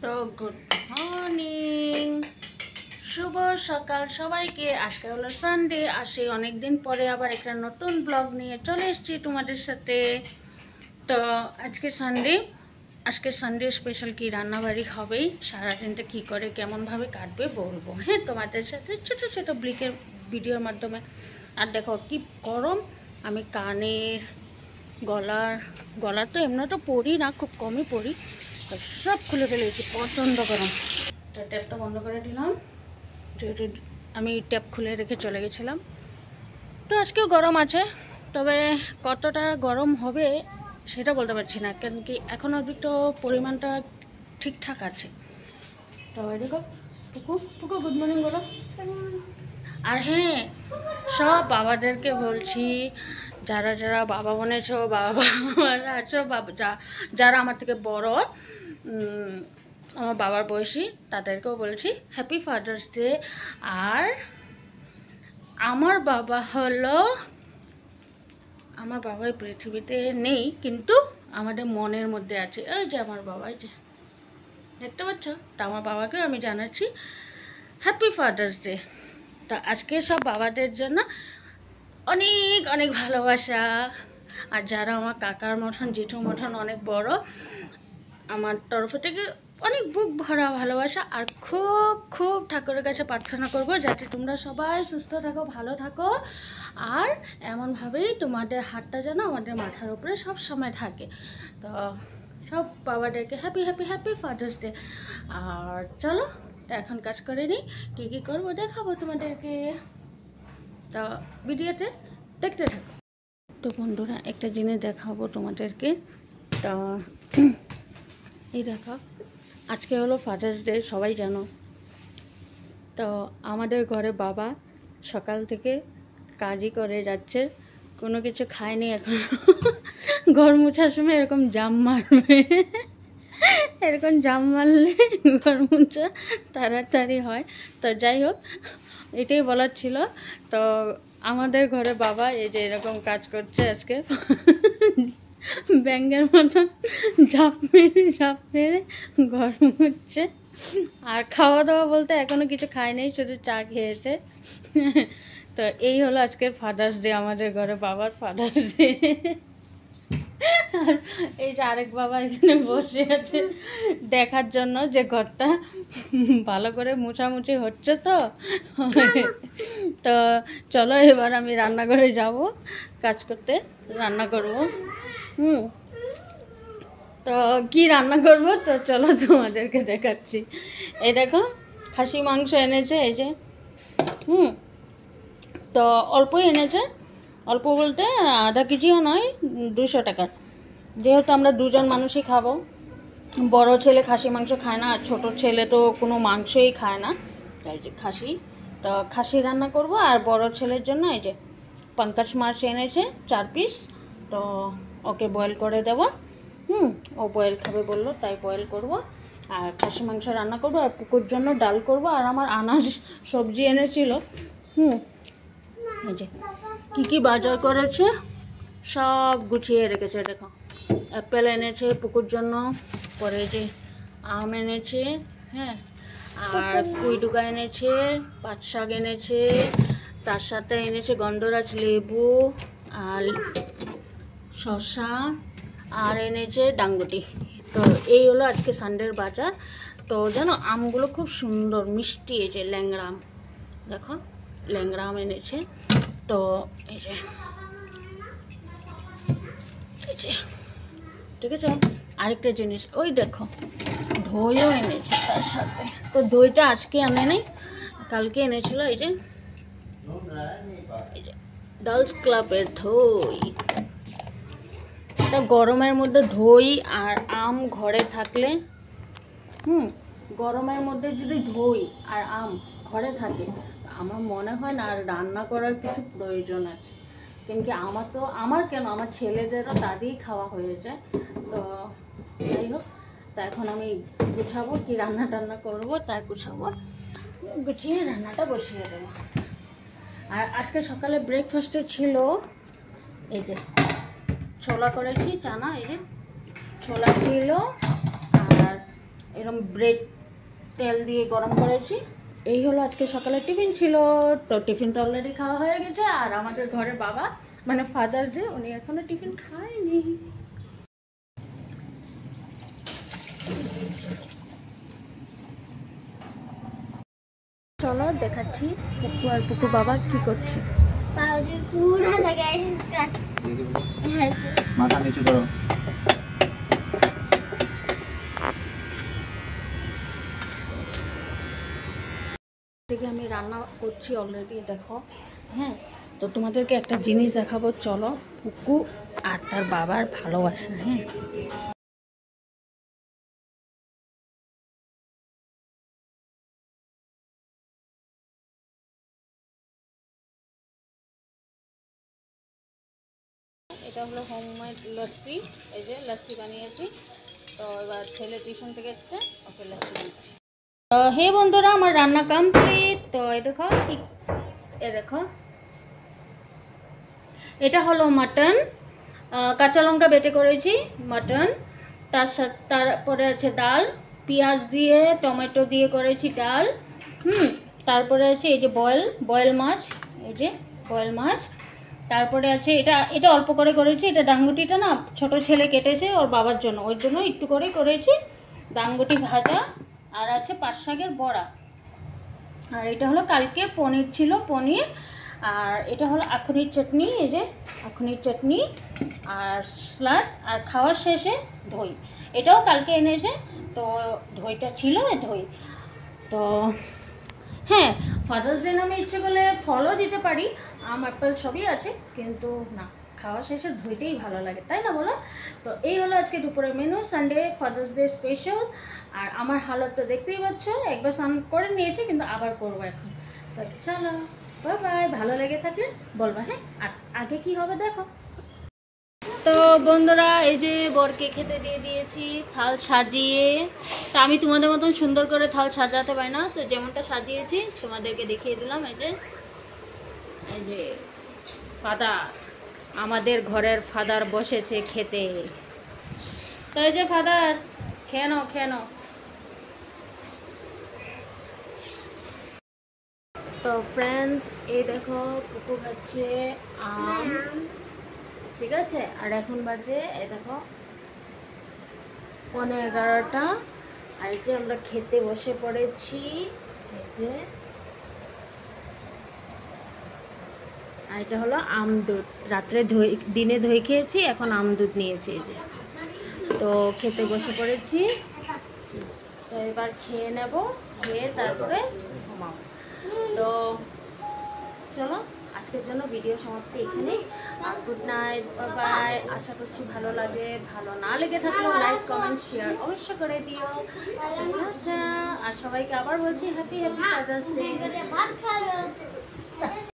তো good morning, শুভ সকাল সবাইকে। আজকে হলো সানডে, আসি অনেকদিন পরে আবার একটা নতুন ব্লগ নিয়ে চলে এসেছি তোমাদের সাথে। তো আজকে সানডে স্পেশাল কি রান্নাবাড়ি হবেই। সারাদিনটা কী করে কেমনভাবে কাটবে বলবো, হ্যাঁ, তোমাদের সাথে ছোটো ছোটো ভিডিওর মাধ্যমে। আর দেখো কি গরম, আমি কানের গলার তো এমনি তো পরি না, খুব কমই পরি, সব খুলে ফেলেছি, প্রচণ্ড গরম। তো ট্যাপটা বন্ধ করে দিলাম, যেহেতু আমি ট্যাপ খুলে রেখে চলে গেছিলাম। তো আজকেও গরম আছে, তবে কতটা গরম হবে সেটা বলতে পারছি না, কেন কি এখন অবধি তো পরিমাণটা ঠিকঠাক আছে। তো দেখো পুকু গুড মর্নিং বলো। আর হ্যাঁ, সব বাবাদেরকে বলছি, যারা যারা বাবা বনেছো, বাবা আছো, যারা আমার থেকে বড়, আমার বাবার বয়সী, তাদেরকেও বলছি হ্যাপি ফাদার্স ডে। আর আমার বাবা এই পৃথিবীতে নেই, কিন্তু আমাদের মনের মধ্যে আছে। এই যে আমার বাবা, যে দেখতে পাচ্ছ, তা আমার বাবাকেও আমি জানাচ্ছি হ্যাপি ফাদার্স ডে। তো আজকে সব বাবাদের জন্য অনেক অনেক ভালোবাসা। আর যারা আমার কাকার মতন, জেঠুর মতন অনেক বড়, আমার তরফ থেকে অনেক বুক ভরা ভালোবাসা। আর খুব খুব ঠাকুরের কাছে প্রার্থনা করব যাতে তোমরা সবাই সুস্থ থাকো, ভালো থাকো, আর এমনভাবেই তোমাদের হাতটা যেন আমাদের মাথার উপরে সব সময় থাকে। তো সব বাবাদেরকে happy happy happy Father's Day. আর চলো এখন কাজ করে নিই, কী কী করবো দেখাবো তোমাদেরকে। তো ভিডিওতে দেখতে থাকো। তো বন্ধুরা, একটা জিনিস দেখাবো তোমাদেরকে। তো এই দেখো, আজকে হলো ফাদার্স ডে, সবাই জানো। তো আমাদের ঘরে বাবা সকাল থেকে কাজই করে যাচ্ছে, কোনো কিছু খায়নি এখন। ঘর মোছার সময় এরকম জাম মারবে, এরকম জাম মারলে ঘর মোছা তাড়াতাড়ি হয়। তো যাই হোক, এটাই বলার ছিল। তো আমাদের ঘরে বাবা এই যে এরকম কাজ করছে আজকে, ব্যাঙের মতন ঝাঁপ মেরে ঘর মুছছে। আর খাওয়া দাওয়া বলতে এখনো কিছু খায়নি, শুধু চা খেয়েছে। তো এই হলো আজকের ফাদার্স ডে, আমাদের ঘরে বাবার ফাদার্স ডে। আর এই যে আরেক বাবা এখানে বসে আছে দেখার জন্য যে ঘরটা ভালো করে মোছামুছি হচ্ছে। তো তো চলো এবার আমি রান্নাঘরে যাব কাজ করতে, রান্না করব। তো কি রান্না করব, তো চলো তোমাদেরকে দেখাচ্ছি। এই দেখো, খাসি মাংস এনেছে, এই যে তো অল্পই এনেছে, অল্প বলতে আধা কেজিও নয়, 200 টাকার। যেহেতু আমরা দুজন মানুষই খাবো, বড় ছেলে খাসি মাংস খায় না, আর ছোটো ছেলে তো কোনো মাংসই খায় না, এই যে খাসি। তো খাসি রান্না করব। আর বড় ছেলের জন্য এই যে পাঙ্কাশ মাছ এনেছে 4 পিস, তো ওকে বয়েল করে দেব। ও বয়েল খাবে বললো, তাই বয়েল করব। আর খাসি মাংস রান্না করব, আর পুকুর জন্য ডাল করব। আর আমার আনাজ সবজি এনেছিল, এই যে কী কী বাজার করেছে সব গুছিয়ে রেখেছে। দেখো, অ্যাপেল এনেছে পুকুর জন্য, পরে যে আম এনেছে, হ্যাঁ, আর কুইডুকা এনেছে, পাট শাক এনেছে, তার সাথে এনেছে গন্ধরাজ লেবু আর শসা, আর এনেছে ডাঙ্গুটি। তো এই হলো আজকে সানডের বাজার। তো জানো, আমগুলো খুব সুন্দর মিষ্টি, এই যে ল্যাংড়া আম, দেখো ল্যাংড়া আম এনেছে। তো এই যে ঠিক আছে। আরেকটা জিনিস, ওই দেখো দইও এনেছে তার সাথে। তো দইটা আজকে আনে নাই, কালকে এনেছিল। এই যে ডালস ক্লাবের দই। এটা গরমের মধ্যে দই আর আম ঘরে থাকলে, গরমের মধ্যে যদি দই আর আম ঘরে থাকে, আমার মনে হয় না আর রান্না করার কিছু প্রয়োজন আছে। কিন্তু আমার ছেলেদেরও তাদেরই খাওয়া হয়ে যায়। তো যাই হোক, তা এখন আমি গুছাবো, কি রান্না টান্না করবো, তাই গুছাবো, গুছিয়ে রান্নাটা বসিয়ে দেবো। আর আজকে সকালে ব্রেকফাস্টে ছিল এই যে ছোলা করেছি, চানা, এই যে ছোলা ছিল, আর এরকম ব্রেড তেল দিয়ে গরম করেছি। এই হলো আজকে সকালে টিফিন ছিল। তো টিফিন তো অলরেডি খাওয়া হয়ে গেছে। আর আমাদের ঘরে বাবা মানে ফাদার যে, উনি এখনো টিফিন খায়নি। চলো দেখাচ্ছি পুকু আর পুকু বাবা কি করছে। মাথা নিচু করো। আমি রান্না করছি অলরেডি, দেখো। হ্যাঁ, তো তোমাদেরকে একটা জিনিস দেখাবো, চলো। পুকু আর তার বাবার ভালোবাসা। হ্যাঁ, এটা হলো হোমমেড লস্যি। এই যে লস্যি বানিয়েছি। তো এবার ছেলে টিউশন থেকে এসছে, ওকে লস্যি দিচ্ছি। তো হে বন্ধুরা, আমার রান্না কমপ্লিট। তো এই দেখো, এ দেখো, এটা হলো মাটন, কাঁচা লঙ্কা বেটে করেছি মাটন। তারপরে আছে ডাল, পেঁয়াজ দিয়ে টমেটো দিয়ে করেছি ডাল। তারপরে আছে এই যে বয়েল মাছ, এই যে বয়েল মাছ। তারপরে আছে এটা অল্প করে করেছি। এটা ডাঙ্গুটিটা না ছোট ছেলে কেটেছে ওর বাবার জন্য, ওর জন্য একটু করে করেছি। ডাঙ্গুটি ভাজা, আর আছে পাট শাকের বড়া। আর এটা হলো কালকে পনির ছিল, পনির। আর এটা হলো আখনির চাটনি, এই যে আখনির চাটনি আর স্যালাড। আর খাওয়ার শেষে দই, এটাও কালকে এনেছে। তো দইটা ছিল, দই। তো হ্যাঁ, ফাদার্স ডে নামে ইচ্ছে করলে ফলও দিতে পারি, আম অ্যাপেল সবই আছে, কিন্তু না, খাওয়া শেষে দইটাই ভালো লাগে, তাই না বলো? তো এই হলো আজকে দুপুরের menu, Sunday Father's Day special. আর আমার হালত তো দেখতেই পাচ্ছ, একবার স্নান করে নিয়েছি, কিন্তু আবার করবো এখন। তো চলো, বাই বাই। ভালো লেগে থাকলে বলবা, হ্যাঁ। আর আগে কি হবে দেখো। তো বন্ধুরা, এই যে বরকে খেতে দিয়ে দিয়েছি থাল সাজিয়ে। তা আমি তোমাদের মতন সুন্দর করে থাল সাজাতে পারি না, তো যেমনটা সাজিয়েছি তোমাদেরকে দেখিয়ে দিলাম। এই যে ফাদার, আমাদের ঘরের ফাদার বসেছে খেতে। তো এই যে ফাদার, খেয়ে নাও। তো ফ্রেন্ডস, এই দেখো পুকু খাচ্ছে আম, ঠিক আছে। আর এখন বাজে এই দেখো 11:15। আর এই যে আমরা খেতে বসে পড়েছি। এই যে, আর এটা হলো আম দুধ। রাত্রে দিনে দই খেয়েছি, এখন আম দুধ নিয়েছি। এই যে, তো খেতে বসে পড়েছি। তো এবার খেয়ে নেব, খেয়ে তারপরে ঘুমাবো। তো চলো, আজকের জন্য ভিডিও সমাপ্তি এখানেই। Good night, by. আশা করছি ভালো লাগে। ভালো না লেগে থাকলে লাইক কমেন্ট শেয়ার অবশ্য করে দিও। আর সবাইকে আবার বলছি হ্যাপি ফাদার্স ডে।